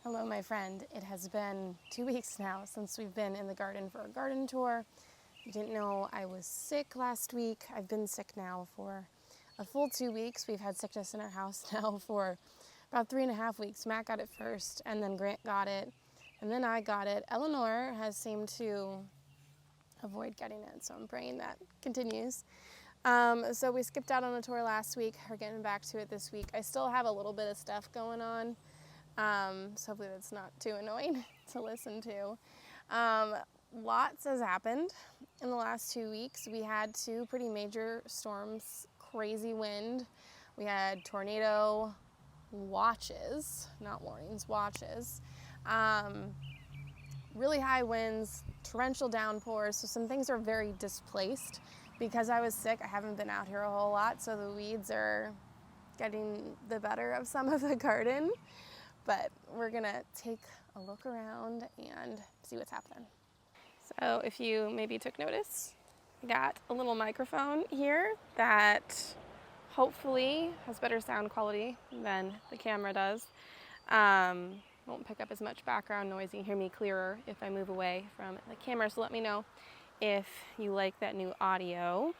Hello, my friend. It has been 2 weeks now since we've been in the garden for a garden tour. You didn't know I was sick last week. I've been sick now for a full 2 weeks. We've had sickness in our house now for about 3.5 weeks. Matt got it first, and then Grant got it, and then I got it. Eleanor has seemed to avoid getting it, so I'm praying that continues. So we skipped out on a tour last week. We're getting back to it this week. I still have a little bit of stuff going on. So hopefully that's not too annoying to listen to. Lots has happened in the last 2 weeks. We had 2 pretty major storms, crazy wind. We had tornado watches, not warnings, watches. Really high winds, torrential downpours, so some things are very displaced. Because I was sick, I haven't been out here a whole lot, so the weeds are getting the better of some of the garden. But we're gonna take a look around and see what's happening. So if you maybe took notice, I got a little microphone here that hopefully has better sound quality than the camera does. Won't pick up as much background noise. You can hear me clearer if I move away from the camera, so let me know if you like that new audio.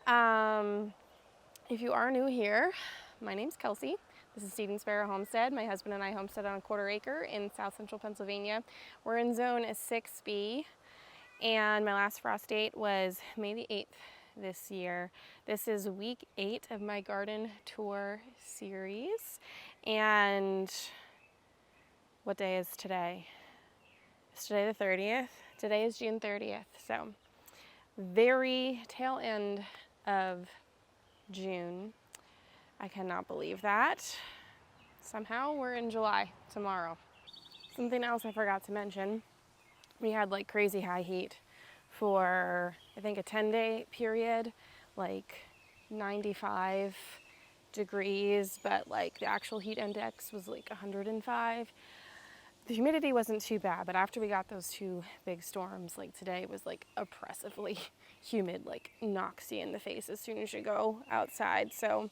If you are new here, my name's Kelsey. This is Sparrow Homestead. My husband and I homestead on a 1/4 acre in south central Pennsylvania. We're in zone 6B, and my last frost date was May the 8th this year. This is week 8 of my garden tour series. And what day is today? It's today the 30th. Today is June 30th. So very tail end of June. I cannot believe that. Somehow we're in July tomorrow. Something else I forgot to mention, we had like crazy high heat for I think a 10-day period, like 95 degrees, but like the actual heat index was like 105. The humidity wasn't too bad, but after we got those 2 big storms, like today was like oppressively humid, like knocks you in the face as soon as you go outside. So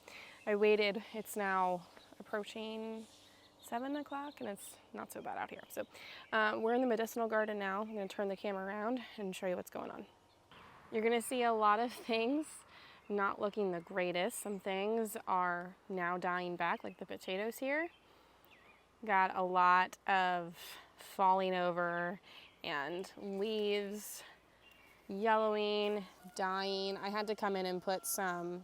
I waited. It's now approaching 7 o'clock and it's not so bad out here. So we're in the medicinal garden now. I'm gonna turn the camera around and show you what's going on. You're gonna see a lot of things not looking the greatest. Some things are now dying back, like the potatoes here. Got a lot of falling over and leaves yellowing, dying. I had to come in and put some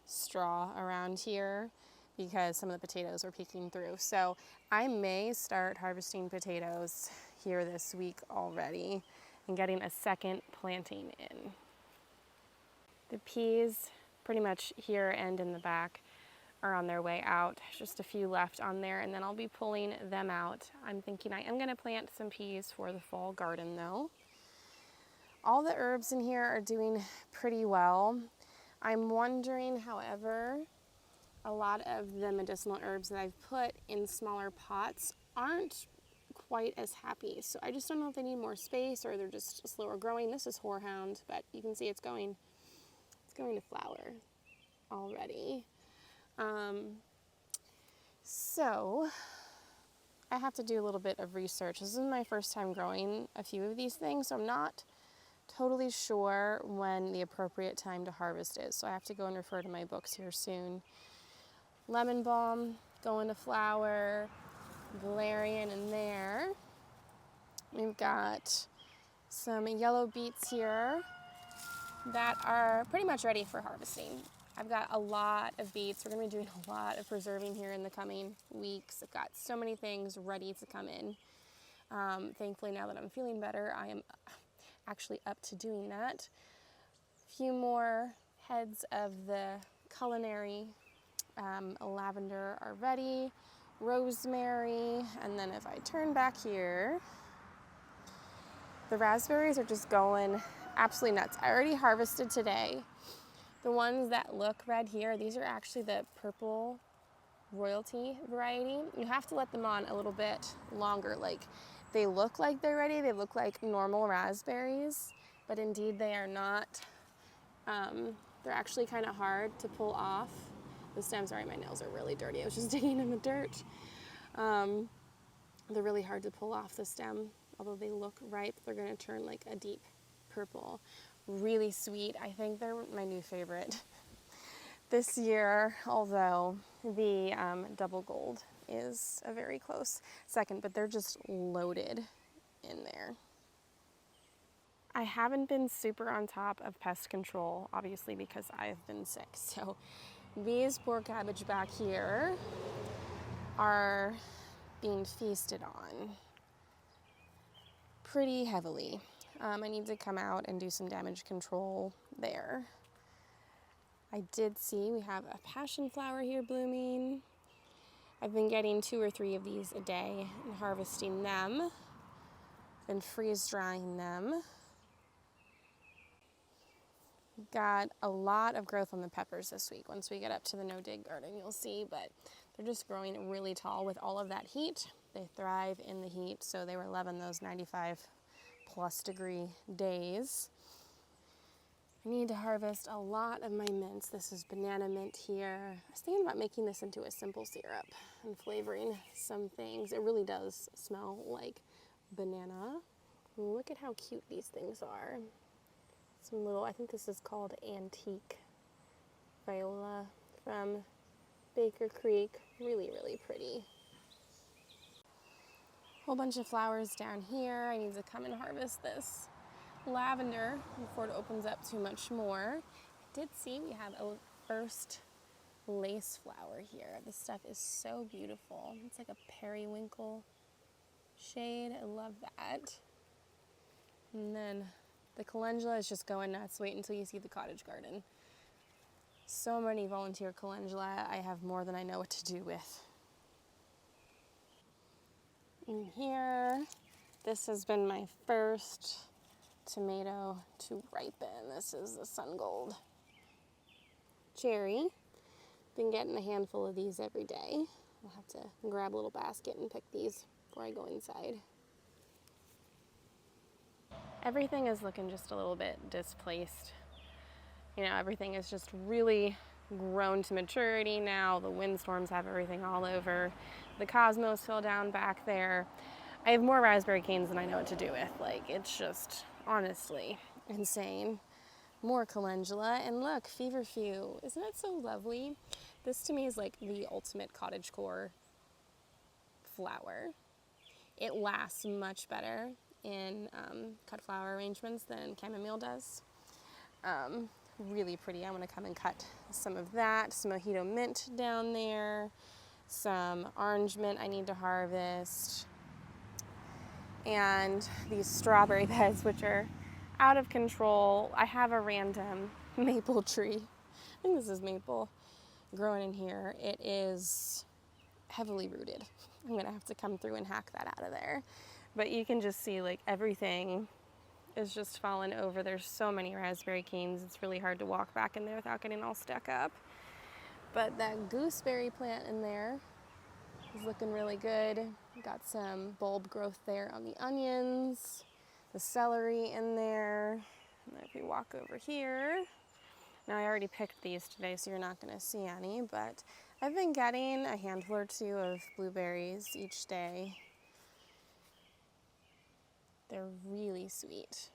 straw around here because some of the potatoes are peeking through. So I may start harvesting potatoes here this week already and getting a second planting in. The peas pretty much here and in the back are on their way out. Just a few left on there, and then I'll be pulling them out. I'm thinking I am going to plant some peas for the fall garden though. All the herbs in here are doing pretty well. I'm wondering, however, a lot of the medicinal herbs that I've put in smaller pots aren't quite as happy. So I just don't know if they need more space or they're just slower growing. This is horehound, but you can see it's going to flower already. So I have to do a little bit of research. This is my first time growing a few of these things, so I'm not totally sure when the appropriate time to harvest is. So I have to go and refer to my books here soon. Lemon balm going to flower, valerian in there. We've got some yellow beets here that are pretty much ready for harvesting. I've got a lot of beets. We're gonna be doing a lot of preserving here in the coming weeks. I've got so many things ready to come in. Thankfully, now that I'm feeling better, I am actually up to doing that. A few more heads of the culinary lavender are ready. Rosemary, and then if I turn back here, the raspberries are just going absolutely nuts. I already harvested today. The ones that look red here, these are actually the purple royalty variety. You have to let them on a little bit longer. Like, they look like they're ready. They look like normal raspberries, but indeed they are not. They're actually kind of hard to pull off. The stems, sorry, my nails are really dirty. I was just digging in the dirt. They're really hard to pull off the stem. Although they look ripe, they're gonna turn like a deep purple. Really sweet. I think they're my new favorite this year, although the double gold is a very close second, but they're just loaded in there. I haven't been super on top of pest control, obviously because I've been sick. So these poor cabbage back here are being feasted on pretty heavily. I need to come out and do some damage control there. I did see we have a passion flower here blooming. I've been getting 2 or 3 of these a day and harvesting them, then freeze drying them. Got a lot of growth on the peppers this week. Once we get up to the no-dig garden, you'll see, but they're just growing really tall with all of that heat. They thrive in the heat, so they were loving those 95+ degree days. I need to harvest a lot of my mints. This is banana mint here. I was thinking about making this into a simple syrup and flavoring some things. It really does smell like banana. Look at how cute these things are. Some little, I think this is called antique viola from Baker Creek. Really, really pretty. Whole bunch of flowers down here. I need to come and harvest this lavender before it opens up too much more. I did see we have a first lace flower here. This stuff is so beautiful. It's like a periwinkle shade. I love that. And then the calendula is just going nuts. Wait until you see the cottage garden. So many volunteer calendula. I have more than I know what to do with. In here, this has been my first tomato to ripen. This is the sun gold cherry. Been getting a handful of these every day. I'll have to grab a little basket and pick these before I go inside. Everything is looking just a little bit displaced. You know, everything is just really grown to maturity now. The windstorms have everything all over. The cosmos fell down back there. I have more raspberry canes than I know what to do with. Like, it's just honestly insane. More calendula, and look, feverfew. Isn't it so lovely? This to me is like the ultimate cottagecore flower. It lasts much better in cut flower arrangements than chamomile does. Really pretty. I want to come and cut some of that. Some mojito mint down there. Some orange mint I need to harvest. And these strawberry beds, which are out of control. I have a random maple tree. I think this is maple growing in here. It is heavily rooted. I'm gonna have to come through and hack that out of there. But you can just see like everything is just fallen over. There's so many raspberry canes. It's really hard to walk back in there without getting all stuck up. But that gooseberry plant in there is looking really good. Got some bulb growth there on the onions. The celery in there. And then if we walk over here, now I already picked these today, so you're not going to see any, but I've been getting a handful or 2 of blueberries each day. They're really sweet.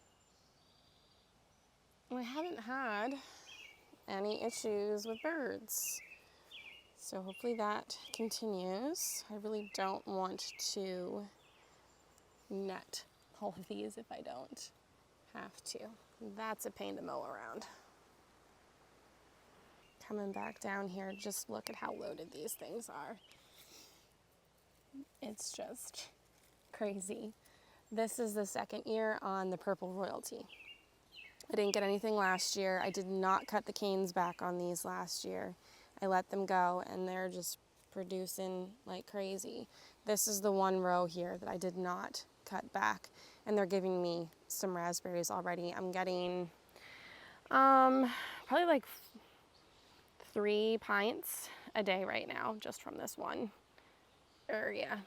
And I haven't had any issues with birds, so hopefully that continues. I really don't want to net all of these if I don't have to. That's a pain to mow around. Coming back down here, just look at how loaded these things are. It's just crazy. This is the second year on the Purple Royalty. I didn't get anything last year. I did not cut the canes back on these last year. I let them go and they're just producing like crazy. This is the one row here that I did not cut back, and they're giving me some raspberries already. I'm getting probably like 3 pints a day right now just from this one area.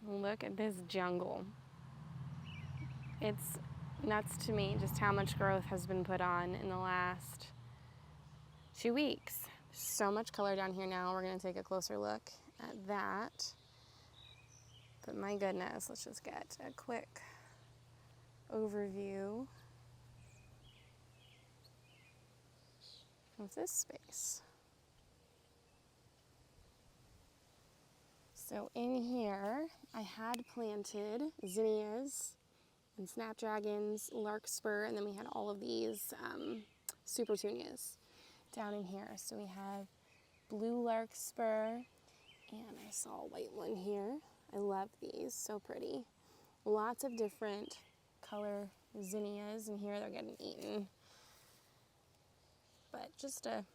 Look at this jungle. It's nuts to me just how much growth has been put on in the last 2 weeks. So much color down here now. We're going to take a closer look at that. But my goodness, let's just get a quick overview of this space. So in here, I had planted zinnias and snapdragons, larkspur, and then we had all of these super petunias down in here. So we have blue larkspur, and I saw a white one here. I love these, so pretty. Lots of different color zinnias, and here they're getting eaten. But just a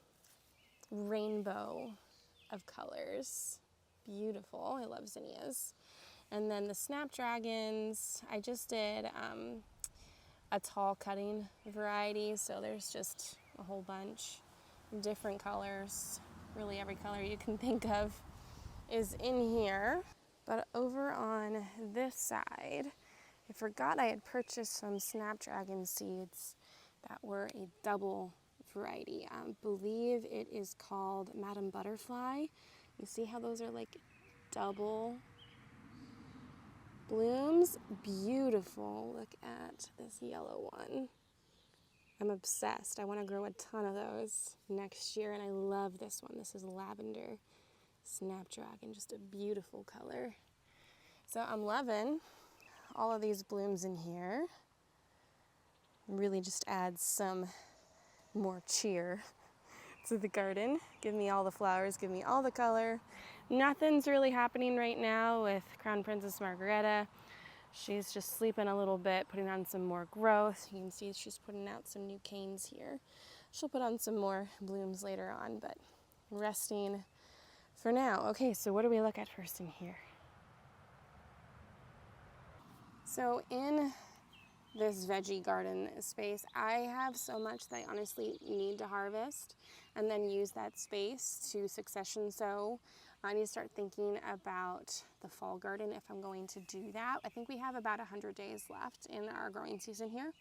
rainbow of colors. Beautiful, I love zinnias. And then the snapdragons, I just did a tall cutting variety, so there's just a whole bunch of different colors. Really every color you can think of is in here. But over on this side, I forgot I had purchased some snapdragon seeds that were a double variety. I believe it is called Madam Butterfly. You see how those are like double blooms? Beautiful. Look at this yellow one. I'm obsessed. I want to grow a ton of those next year, and I love this one. This is lavender snapdragon, just a beautiful color. So I'm loving all of these blooms in here. Really just adds some more cheer to the garden. Give me all the flowers, give me all the color. Nothing's really happening right now with Crown Princess Margareta. She's just sleeping a little bit, putting on some more growth. You can see she's putting out some new canes here. She'll put on some more blooms later on, but resting for now. Okay, so what do we look at first in here? So in this veggie garden space, I have so much that I honestly need to harvest and then use that space to succession sow. I need to start thinking about the fall garden if I'm going to do that. I think we have about 100 days left in our growing season here.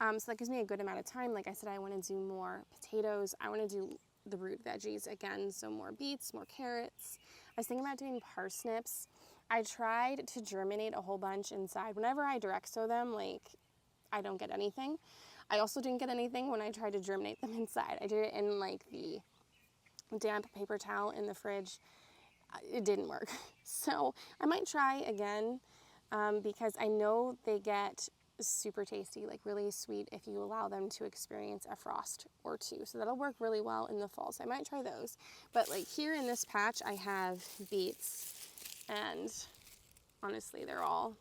So that gives me a good amount of time. Like I said, I want to do more potatoes. I want to do the root veggies again, so more beets, more carrots. I was thinking about doing parsnips. I tried to germinate a whole bunch inside. Whenever I direct sow them, like, I don't get anything. I also didn't get anything when I tried to germinate them inside. I did it in like the damp paper towel in the fridge. It didn't work. So I might try again because I know they get super tasty, like really sweet if you allow them to experience a frost or two. So that'll work really well in the fall. So I might try those. But like here in this patch, I have beets, and honestly, they're all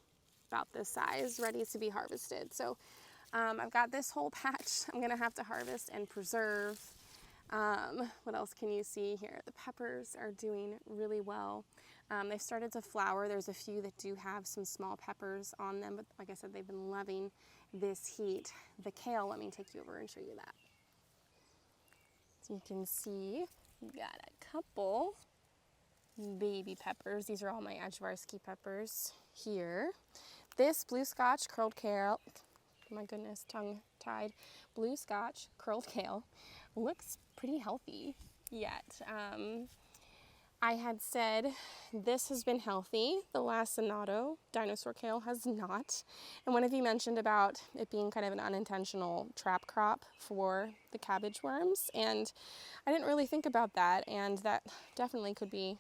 about this size, ready to be harvested. So I've got this whole patch I'm gonna have to harvest and preserve. What else can you see here? The peppers are doing really well. They've started to flower. There's a few that do have some small peppers on them, but like I said, they've been loving this heat. The kale, let me take you over and show you that. So you can see we've got a couple baby peppers. These are all my Ajvarski peppers here. This blue scotch curled kale, my goodness, tongue tied, blue scotch curled kale looks pretty healthy yet. I had said this has been healthy. The lacinato dinosaur kale has not. And one of you mentioned about it being kind of an unintentional trap crop for the cabbage worms, and I didn't really think about that, and that definitely could be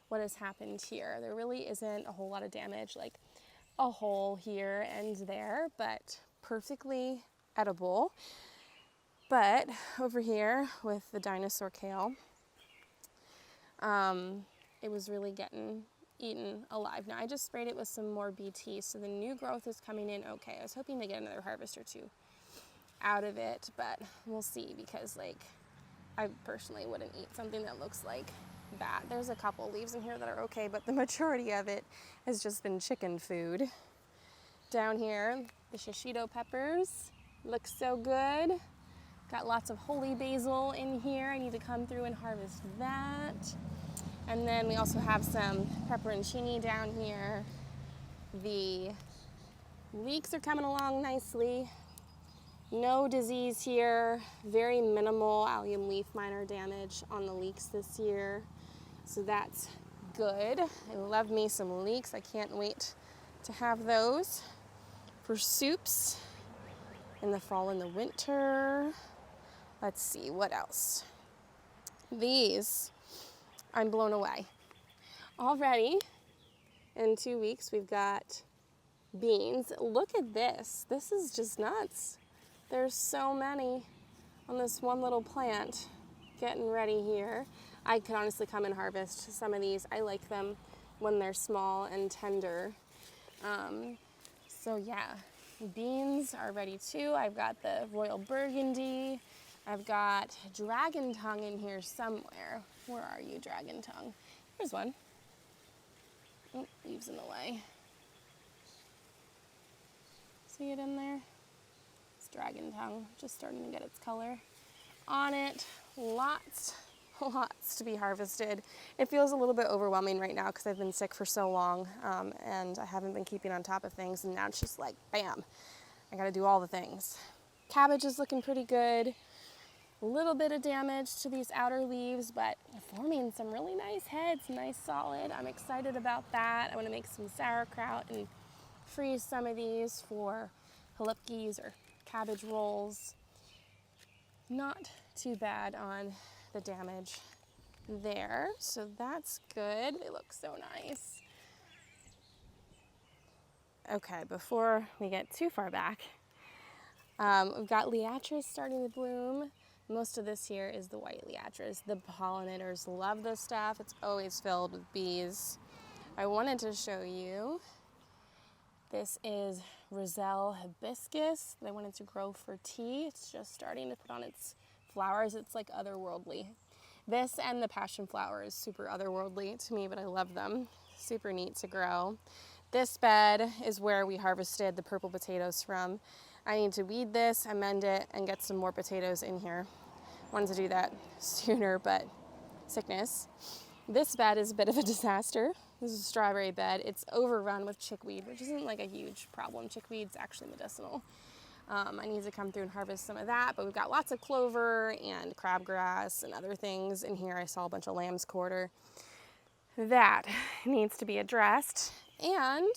what has happened here. There really isn't a whole lot of damage, like a hole here and there, but perfectly edible. But over here with the dinosaur kale, it was really getting eaten alive. Now I just sprayed it with some more BT, so the new growth is coming in okay. I was hoping to get another harvest or two out of it, but we'll see, because like I personally wouldn't eat something that looks like that. There's a couple leaves in here that are okay, but the majority of it has just been chicken food. Down here, the shishito peppers look so good. Got lots of holy basil in here. I need to come through and harvest that. And then we also have some pepperoncini down here. The leeks are coming along nicely. No disease here. Very minimal allium leaf miner damage on the leeks this year. So that's good. I love me some leeks. I can't wait to have those for soups in the fall and the winter. Let's see, what else? These, I'm blown away. Already, in 2 weeks, we've got beans. Look at this. This is just nuts. There's so many on this one little plant getting ready here. I could honestly come and harvest some of these. I like them when they're small and tender. So yeah, beans are ready too. I've got the Royal Burgundy. I've got dragon tongue in here somewhere. Where are you, dragon tongue? Here's one. Oh, leaves in the way. See it in there? It's dragon tongue, just starting to get its color on it. Lots to be harvested. It feels a little bit overwhelming right now because I've been sick for so long, and I haven't been keeping on top of things, and now it's just like, bam, I gotta do all the things. Cabbage is looking pretty good. A little bit of damage to these outer leaves, but forming some really nice heads, nice solid. I'm excited about that. I want to make some sauerkraut and freeze some of these for halupkis or cabbage rolls. Not too bad on the damage there, so that's good. They look so nice. Okay, before we get too far back, we've got liatris starting to bloom. Most of this here is the white liatris. The pollinators love this stuff. It's always filled with bees. I wanted to show you, this is Roselle hibiscus that I wanted to grow for tea. It's just starting to put on its flowers. It's like otherworldly. This and the passion flower is super otherworldly to me, but I love them. Super neat to grow. This bed is where we harvested the purple potatoes from. I need to weed this, amend it, and get some more potatoes in here. Wanted to do that sooner, but sickness. This bed is a bit of a disaster. This is a strawberry bed. It's overrun with chickweed, which isn't like a huge problem. Chickweed's actually medicinal. I need to come through and harvest some of that, but we've got lots of clover and crabgrass and other things in here. I saw a bunch of lamb's quarter. That needs to be addressed. And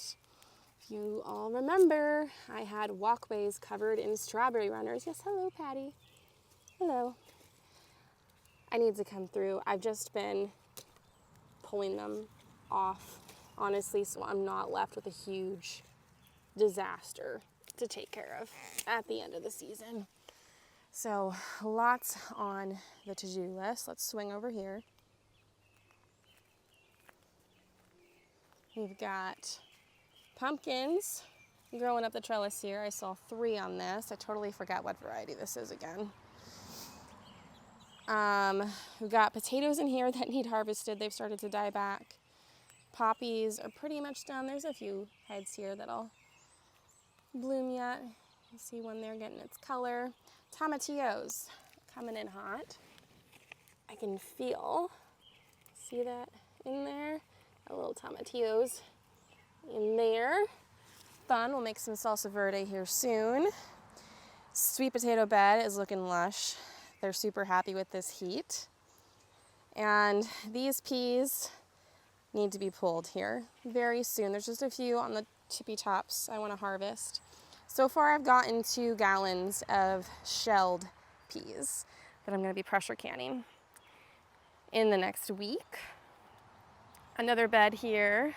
if you all remember, I had walkways covered in strawberry runners. Yes, hello, Patty. Hello. I need to come through. I've just been pulling them off, honestly, so I'm not left with a huge disaster to take care of at the end of the season. So lots on the to-do list. Let's swing over here. We've got pumpkins growing up the trellis here. I saw 3 on this. I totally forgot what variety this is again. We've got potatoes in here that need harvested. They've started to die back. Poppies are pretty much done. There's a few heads here that'll bloom yet. You see one there getting its color. Tomatillos coming in hot. I can feel, see that in there? A little tomatillos in there. Fun, we'll make some salsa verde here soon. Sweet potato bed is looking lush. They're super happy with this heat. And these peas need to be pulled here very soon. There's just a few on the tippy tops I want to harvest. So far I've gotten 2 gallons of shelled peas that I'm going to be pressure canning in the next week. Another bed here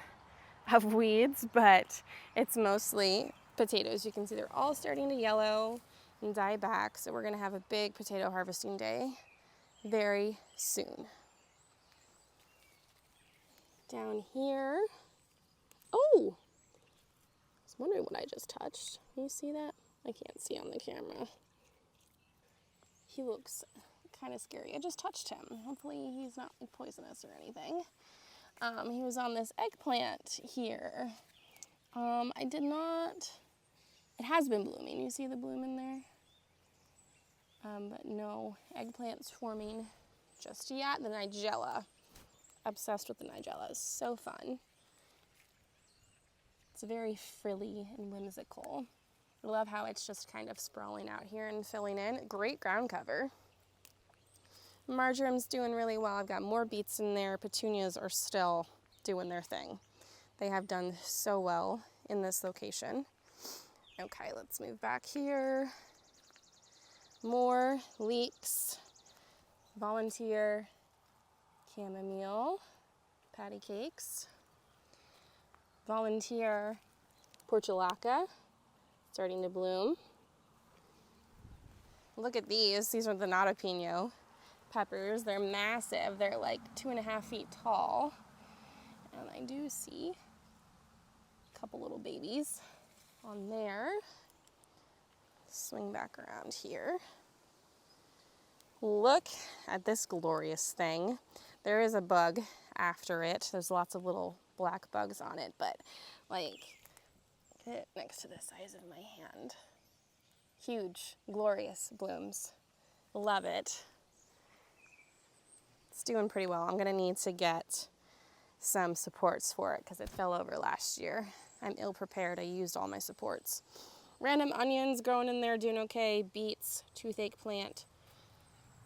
of weeds, but it's mostly potatoes. You can see they're all starting to yellow and die back, so we're going to have a big potato harvesting day very soon. Down here, oh, I was wondering what I just touched. Can you see that? I can't see on the camera. He looks kind of scary. I just touched him. Hopefully he's not poisonous or anything. He was on this eggplant here. I did not, it has been blooming. You see the bloom in there? But no eggplants forming just yet. The nigella, obsessed with the nigella, is so fun. It's very frilly and whimsical. I love how it's just kind of sprawling out here and filling in. Great ground cover. Marjoram's doing really well. I've got more beets in there. Petunias are still doing their thing. They have done so well in this location. Okay, let's move back here. More leeks, volunteer chamomile, patty cakes, volunteer portulaca, starting to bloom. Look at these. These are the Natapino peppers. They're massive. They're like 2.5 feet tall. And I do see a couple little babies on there. Swing back around here. Look at this glorious thing. There is a bug after it. There's lots of little black bugs on it, but like, get it next to the size of my hand. Huge, glorious blooms. Love it. It's doing pretty well. I'm gonna need to get some supports for it because it fell over last year. I'm ill prepared. I used all my supports. Random onions growing in there, doing okay. Beets, toothache plant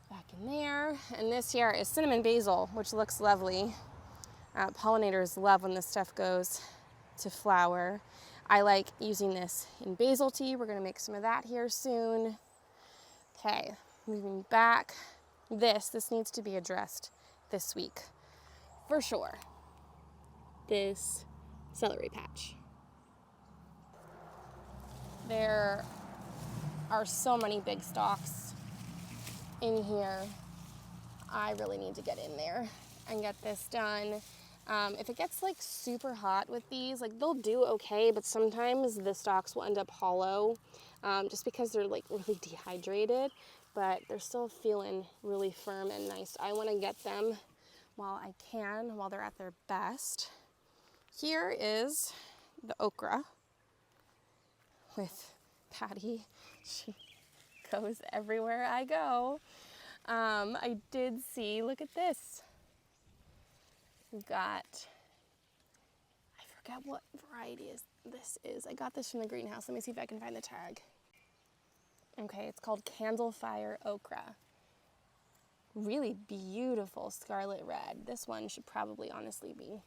back in there. And this here is cinnamon basil, which looks lovely. Pollinators love when this stuff goes to flower. I like using this in basil tea. We're gonna make some of that here soon. Okay, moving back. This needs to be addressed this week, for sure. This celery patch. There are so many big stalks in here. I really need to get in there and get this done. If it gets like super hot with these, like they'll do okay, but sometimes the stalks will end up hollow just because they're like really dehydrated, but they're still feeling really firm and nice. I want to get them while I can, while they're at their best. Here is the okra with Patty. She goes everywhere I go. I did see, look at this. We've got, I forget what variety this is. I got this from the greenhouse. Let me see if I can find the tag. Okay, it's called Candlefire Okra. Really beautiful scarlet red. This one should probably honestly be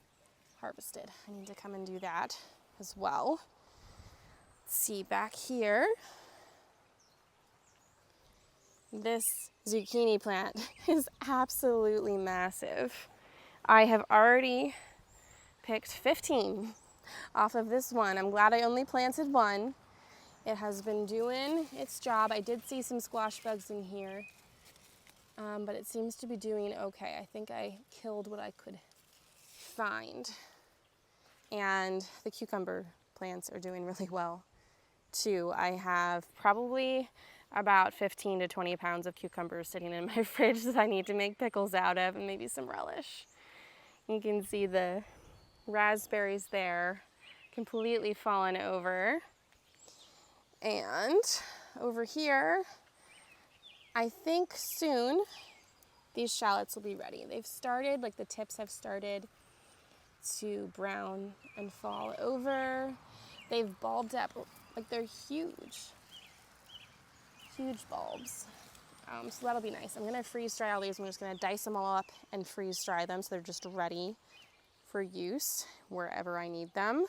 harvested. I need to come and do that as well. Let's see back here. This zucchini plant is absolutely massive. I have already picked 15 off of this one. I'm glad I only planted one. It has been doing its job. I did see some squash bugs in here, but it seems to be doing okay. I think I killed what I could find. And the cucumber plants are doing really well too. I have probably about 15 to 20 pounds of cucumbers sitting in my fridge that I need to make pickles out of, and maybe some relish. You can see the raspberries there, completely fallen over. And over here, I think soon these shallots will be ready. They've started, like the tips have started to brown and fall over. They've bulbed up, like they're huge, huge bulbs. So that'll be nice. I'm gonna freeze dry all these. I'm just gonna dice them all up and freeze dry them so they're just ready for use wherever I need them.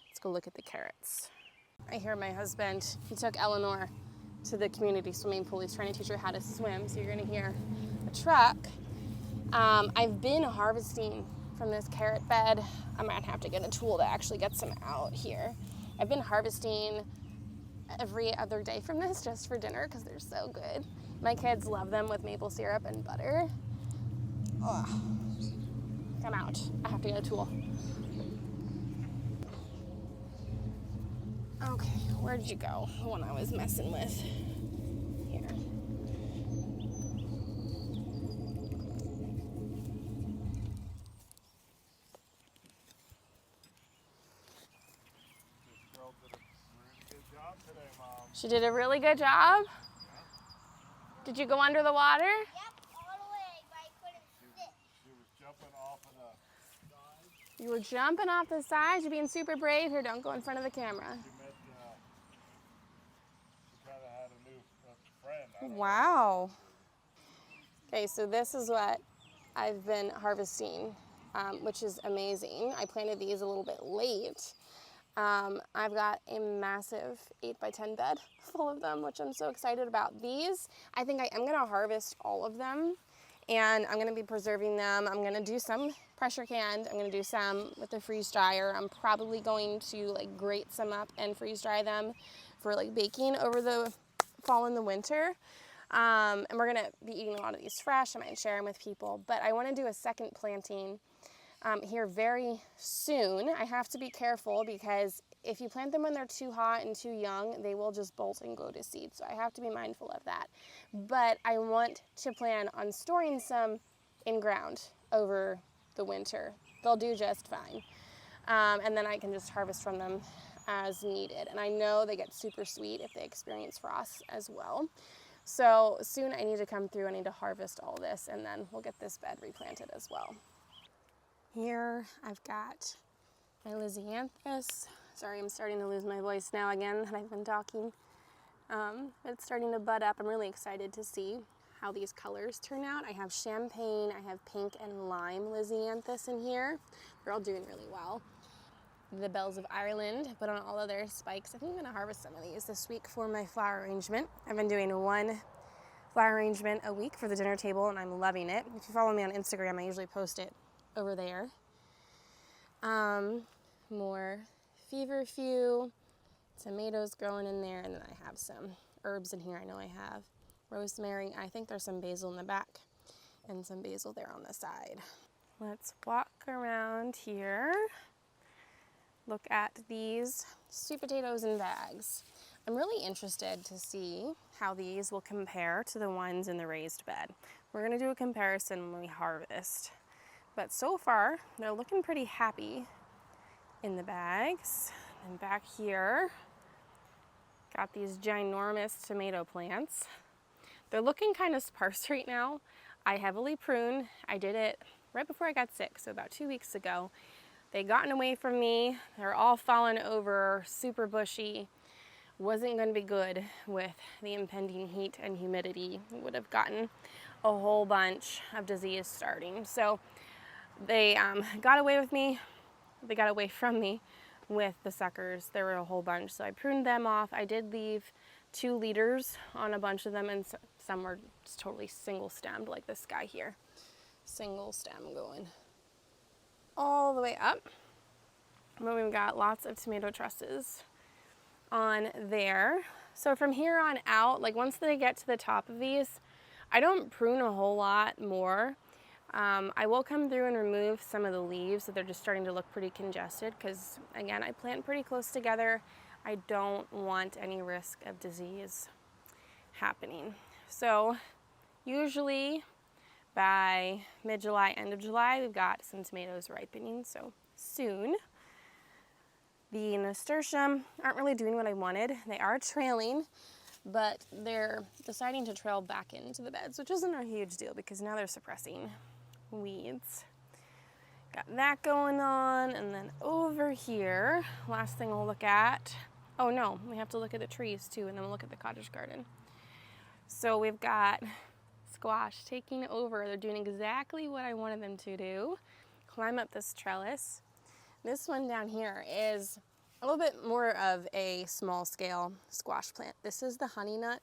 Let's go look at the carrots. I hear my husband, he took Eleanor to the community swimming pool. He's trying to teach her how to swim, so you're gonna hear a truck. I've been harvesting from this carrot bed. I might have to get a tool to actually get some out here. I've been harvesting every other day from this just for dinner because they're so good. My kids love them with maple syrup and butter. Ugh. Come out. I have to get a tool. Okay, where did you go? The one I was messing with. Here. She did a really good job? Yeah. Did you go under the water? Yep, all the way, but I couldn't sit. She was jumping off of the side. You were jumping off the side? You're being super brave. Here, don't go in front of the camera. She kind of had a new friend. Wow. Okay, so this is what I've been harvesting which is amazing. I planted these a little bit late. I've got a massive 8x10 bed full of them, which I'm so excited about. These, I think I am going to harvest all of them, and I'm going to be preserving them. I'm going to do some pressure canned. I'm going to do some with the freeze dryer. I'm probably going to like grate some up and freeze dry them for like baking over the fall and the winter. And we're going to be eating a lot of these fresh. I might share them with people, but I want to do a second planting here very soon. I have to be careful because if you plant them when they're too hot and too young, they will just bolt and go to seed. So I have to be mindful of that. But I want to plan on storing some in ground over the winter. They'll do just fine. And then I can just harvest from them as needed. And I know they get super sweet if they experience frost as well. So soon I need to come through, I need to harvest all this, and then we'll get this bed replanted as well. Here I've got my Lysianthus. Sorry, I'm starting to lose my voice now again that I've been talking. It's starting to bud up. I'm really excited to see how these colors turn out. I have champagne, I have pink and lime Lysianthus in here. They're all doing really well. The bells of Ireland, put on all of their spikes. I think I'm gonna harvest some of these this week for my flower arrangement. I've been doing one flower arrangement a week for the dinner table, and I'm loving it. If you follow me on Instagram, I usually post it over there. More feverfew, tomatoes growing in there, and then I have some herbs in here. I know I have rosemary. I think there's some basil in the back and some basil there on the side. Let's walk around here. Look at these sweet potatoes in bags. I'm really interested to see how these will compare to the ones in the raised bed. We're gonna do a comparison when we harvest. But so far, they're looking pretty happy in the bags. And back here, got these ginormous tomato plants. They're looking kind of sparse right now. I heavily prune. I did it right before I got sick, so about 2 weeks ago. They'd gotten away from me. They're all fallen over, super bushy. Wasn't going to be good with the impending heat and humidity. Would have gotten a whole bunch of disease starting. So they got away with me. They got away from me with the suckers. There were a whole bunch, so I pruned them off. I did leave 2 leaders on a bunch of them, and some were just totally single stemmed, like this guy here. Single stem going all the way up. And then we've got lots of tomato trusses on there. So from here on out, like once they get to the top of these, I don't prune a whole lot more. I will come through and remove some of the leaves that they're just starting to look pretty congested because, again, I plant pretty close together. I don't want any risk of disease happening. So usually by mid-July, end of July, we've got some tomatoes ripening, so soon. The nasturtium aren't really doing what I wanted. They are trailing, but they're deciding to trail back into the beds, which isn't a huge deal because now they're suppressing weeds. Got that going on, and then over here, last thing we'll look at, oh no, we have to look at the trees too, and then we'll look at the cottage garden. So we've got squash taking over. They're doing exactly what I wanted them to do. Climb up this trellis. This one down here is a little bit more of a small scale squash plant. This is the honey nut.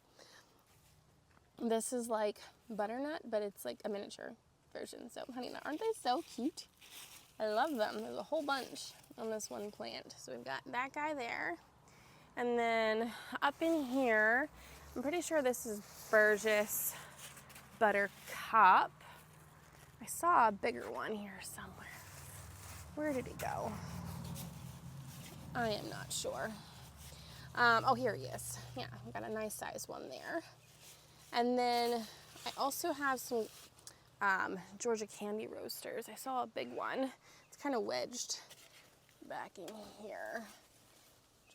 This is like butternut, but it's like a miniature version. So honey nut, aren't they so cute? I love them. There's a whole bunch on this one plant. So we've got that guy there. And then up in here, I'm pretty sure this is Burgess Buttercup. I saw a bigger one here somewhere. Where did he go? I am not sure. Oh, here he is. Yeah, we've got a nice sized one there. And then I also have some Georgia candy roasters. I saw a big one. It's kind of wedged back in here.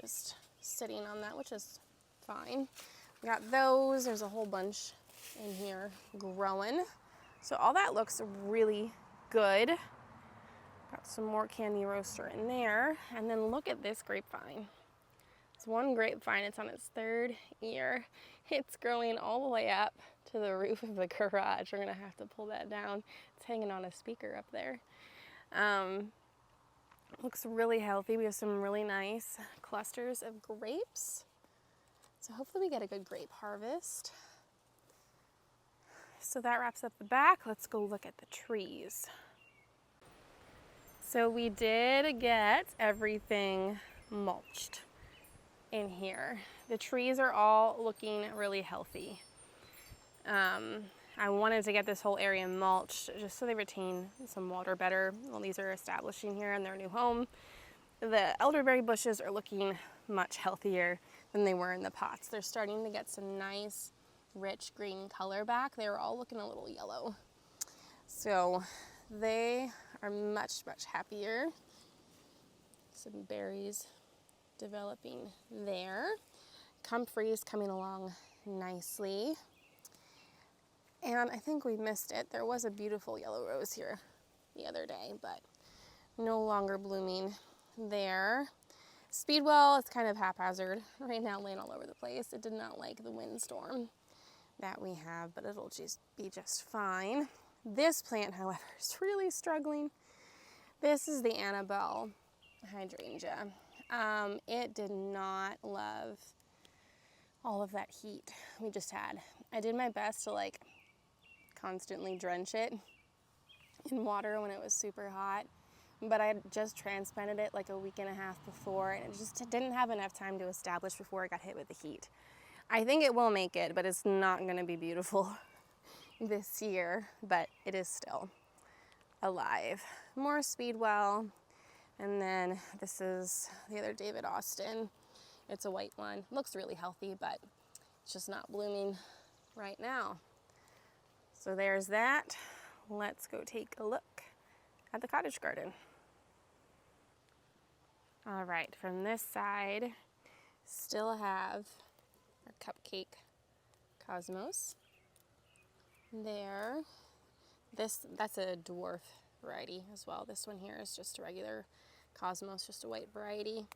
Just sitting on that, which is fine. We got those. There's a whole bunch in here growing. So all that looks really good. Got some more candy roaster in there. And then look at this grapevine. It's one grapevine. It's on its 3rd year. It's growing all the way up to the roof of the garage. We're gonna have to pull that down. It's hanging on a speaker up there. Looks really healthy. We have some really nice clusters of grapes. So hopefully we get a good grape harvest. So that wraps up the back. Let's go look at the trees. So we did get everything mulched in here. The trees are all looking really healthy. I wanted to get this whole area mulched just so they retain some water better while these are establishing here in their new home. The elderberry bushes are looking much healthier than they were in the pots. They're starting to get some nice, rich green color back. They were all looking a little yellow. So they are much, much happier. Some berries developing there. Comfrey's coming along nicely. And I think we missed it. There was a beautiful yellow rose here the other day, but no longer blooming there. Speedwell is kind of haphazard right now, laying all over the place. It did not like the windstorm that we have, but it'll just be just fine. This plant, however, is really struggling. This is the Annabelle hydrangea. It did not love all of that heat we just had. I did my best to constantly drench it in water when it was super hot, but I had just transplanted it like a week and a half before, and it just didn't have enough time to establish before it got hit with the heat. I think it will make it, but it's not going to be beautiful this year, but it is still alive. More Speedwell, and then this is the other David Austin. It's a white one. Looks really healthy, but it's just not blooming right now. So there's that. Let's go take a look at the cottage garden. All right, from this side, still have our cupcake cosmos there. That's a dwarf variety as well. This one here is just a regular cosmos, just a white variety.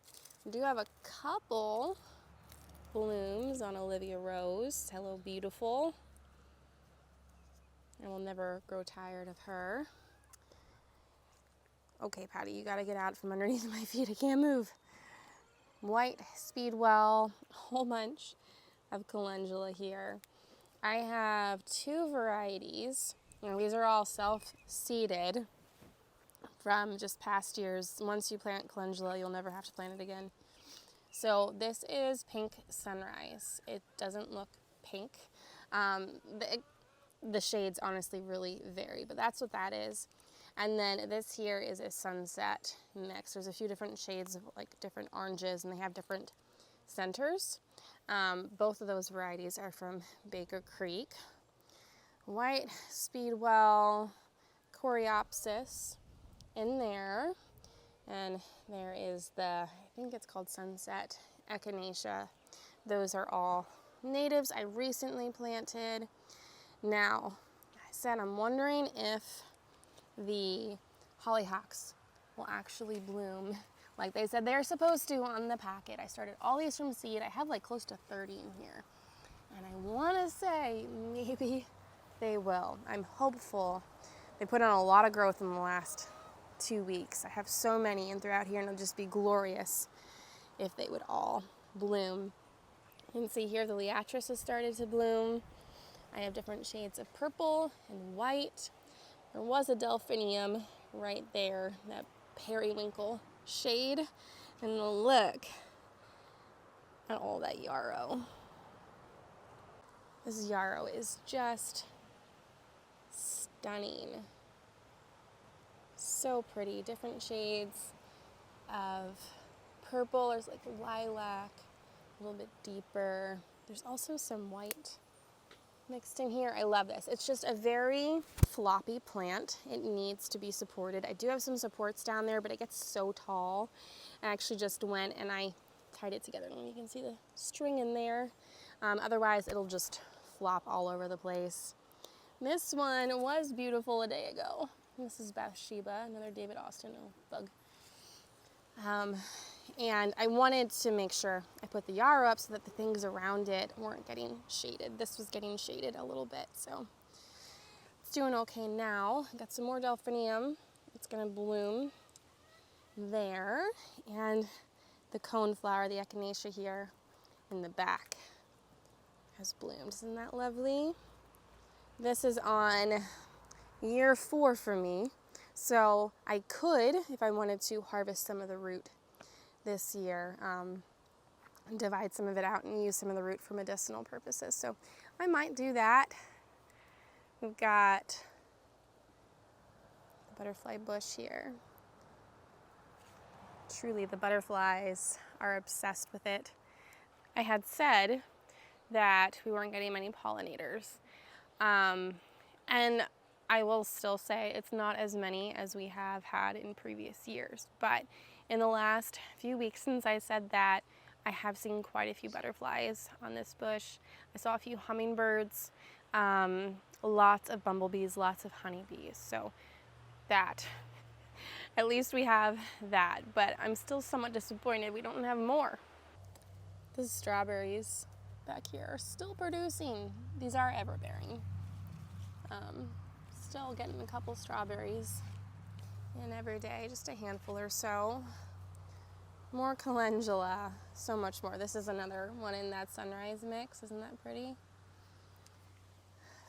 We do have a couple blooms on Olivia Rose. Hello, beautiful. I will never grow tired of her. Okay, Patty, you gotta get out from underneath my feet. I can't move. White Speedwell, a whole bunch of calendula here. I have two varieties. These are all self-seeded from just past years. Once you plant calendula, you'll never have to plant it again. So this is Pink Sunrise. It doesn't look pink. The shades honestly really vary, but that's what that is. And then this here is a Sunset mix. There's a few different shades of different oranges, and they have different centers. Both of those varieties are from Baker Creek. White Speedwell, Coreopsis in there. And there is I think it's called Sunset Echinacea. Those are all natives I recently planted. Now, I said I'm wondering if the hollyhocks will actually bloom like they said they're supposed to on the packet. I started all these from seed. I have close to 30 in here. And I want to say maybe they will. I'm hopeful. They put on a lot of growth in the last 2 weeks. I have so many and throughout here, and it'll just be glorious if they would all bloom. You can see here the liatris has started to bloom. I have different shades of purple and white. There was a delphinium right there, that periwinkle shade. And look at all that yarrow. This yarrow is just stunning. So pretty. Different shades of purple. There's lilac, a little bit deeper. There's also some white mixed in here. I love this. It's just a very floppy plant. It needs to be supported. I do have some supports down there, but it gets so tall. I actually just went and I tied it together, and you can see the string in there. Otherwise, it'll just flop all over the place. This one was beautiful a day ago. This is Bathsheba, another David Austin bug. And I wanted to make sure I put the yarrow up so that the things around it weren't getting shaded. This was getting shaded a little bit, so it's doing okay now. Got some more delphinium It's gonna bloom there, and the coneflower, the echinacea here in the back has bloomed. Isn't that lovely? This is on year 4 for me, so I could, if I wanted to, harvest some of the root this year, divide some of it out and use some of the root for medicinal purposes. So I might do that. We've got the butterfly bush here. Truly, the butterflies are obsessed with it. I had said that we weren't getting many pollinators. And I will still say it's not as many as we have had in previous years. But in the last few weeks since I said that, I have seen quite a few butterflies on this bush. I saw a few hummingbirds, lots of bumblebees, lots of honeybees. So that, at least we have that. But I'm still somewhat disappointed we don't have more. The strawberries back here are still producing. These are ever-bearing. Still getting a couple strawberries in every day, just a handful or so. More calendula, so much more. This is another one in that sunrise mix. Isn't that pretty?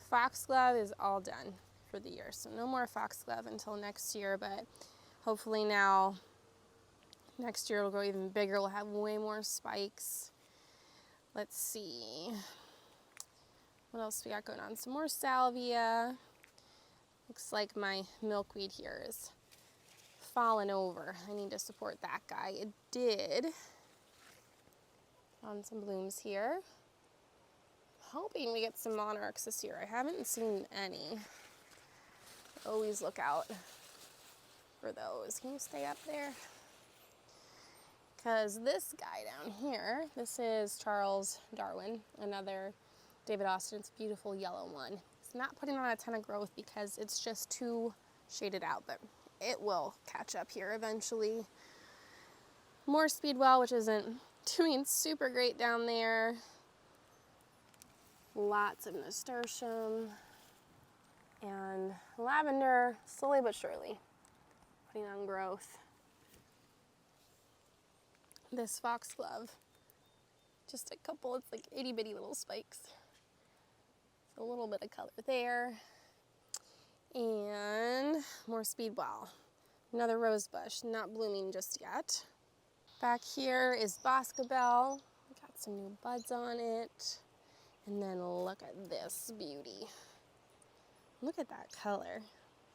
Foxglove is all done for the year, so no more foxglove until next year, but hopefully now next year it'll grow even bigger. We'll have way more spikes. Let's see. What else we got going on? Some more salvia. Looks like my milkweed here is fallen over. I need to support that guy. It did on some blooms here. Hoping we get some monarchs this year. I haven't seen any. Always look out for those. Can you stay up there? Because this guy down here, this is Charles Darwin, another David Austin. It's a beautiful yellow one. It's not putting on a ton of growth because it's just too shaded out, but it will catch up here eventually. More speedwell, which isn't doing super great down there. Lots of nasturtium and lavender, slowly but surely putting on growth. This foxglove, just a couple, it's like itty bitty little spikes. A little bit of color there. And more speedwell. Another rose bush, not blooming just yet. Back here is boscabelle. Got some new buds on it. And then look at this beauty. Look at that color.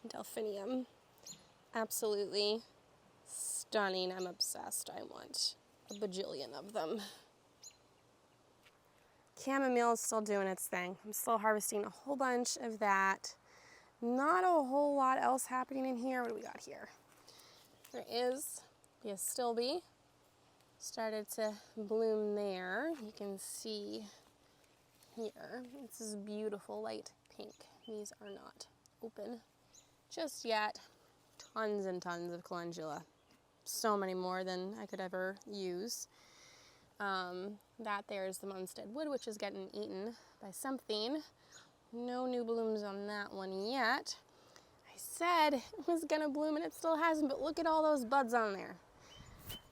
Delphinium. Absolutely stunning. I'm obsessed. I want a bajillion of them. Chamomile is still doing its thing. I'm still harvesting a whole bunch of that. Not a whole lot else happening in here. What do we got here? There is the astilbe. Started to bloom there. You can see here. This is beautiful light pink. These are not open just yet. Tons and tons of calendula. So many more than I could ever use. That there is the Homestead wood, which is getting eaten by something. No new blooms on that one yet. I said it was gonna bloom and it still hasn't, but look at all those buds on there.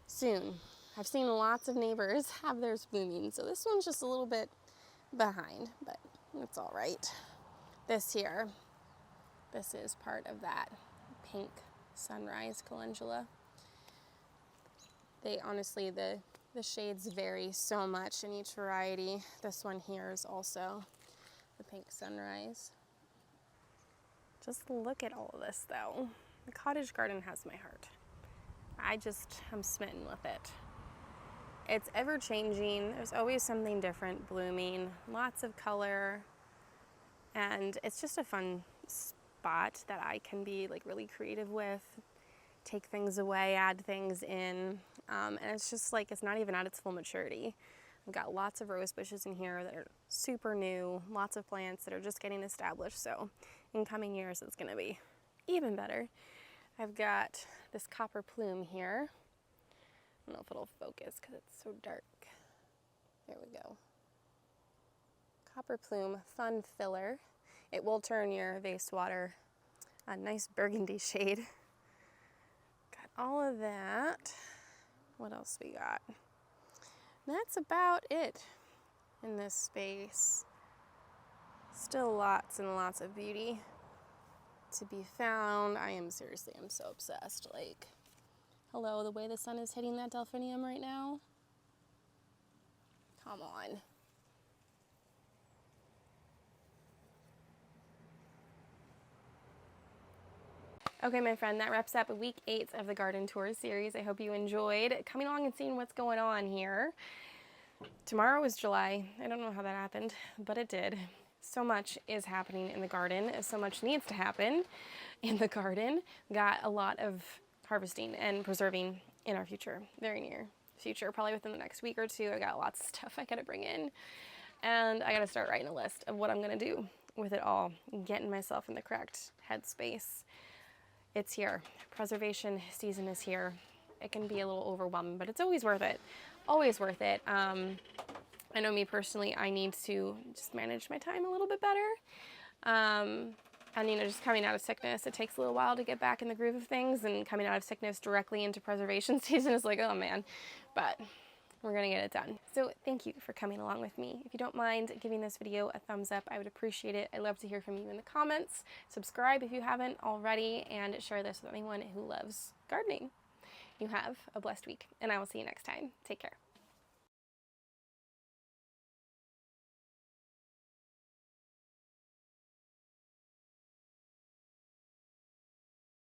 Soon. I've seen lots of neighbors have theirs blooming, so this one's just a little bit behind, but it's all right. This here, this is part of that pink sunrise calendula. They honestly, the shades vary so much in each variety. This one here is also the pink sunrise. Just look at all of this though. The cottage garden has my heart. I'm smitten with it. It's ever changing. There's always something different blooming, lots of color, and it's just a fun spot that I can be like really creative with, take things away, add things in, and it's just like, it's not even at its full maturity. I've got lots of rose bushes in here that are super new, lots of plants that are just getting established, so in coming years it's gonna be even better. I've got this copper plume here. I don't know if it'll focus because it's so dark. There we go. Copper plume, fun filler. It will turn your vase water a nice burgundy shade. all of that. What else we got? That's about it in this space. Still lots and lots of beauty to be found. I'm so obsessed. Like, hello, the way the sun is hitting that delphinium right now. Come on. Okay, my friend, that wraps up week 8 of the garden tour series. I hope you enjoyed coming along and seeing what's going on here. Tomorrow is July. I don't know how that happened, but it did. So much is happening in the garden. So much needs to happen in the garden. Got a lot of harvesting and preserving in our future, very near future, probably within the next week or two. I got lots of stuff I gotta bring in, and I gotta start writing a list of what I'm gonna do with it all, getting myself in the correct headspace. It's here. Preservation season is here. It can be a little overwhelming, but it's always worth it. Always worth it. I know me personally, I need to just manage my time a little bit better. And you know, just coming out of sickness, it takes a little while to get back in the groove of things, and coming out of sickness directly into preservation season is like, oh man, but we're gonna get it done. So thank you for coming along with me. If you don't mind giving this video a thumbs up, I would appreciate it. I'd love to hear from you in the comments. Subscribe if you haven't already, and share this with anyone who loves gardening. You have a blessed week, and I will see you next time. Take care.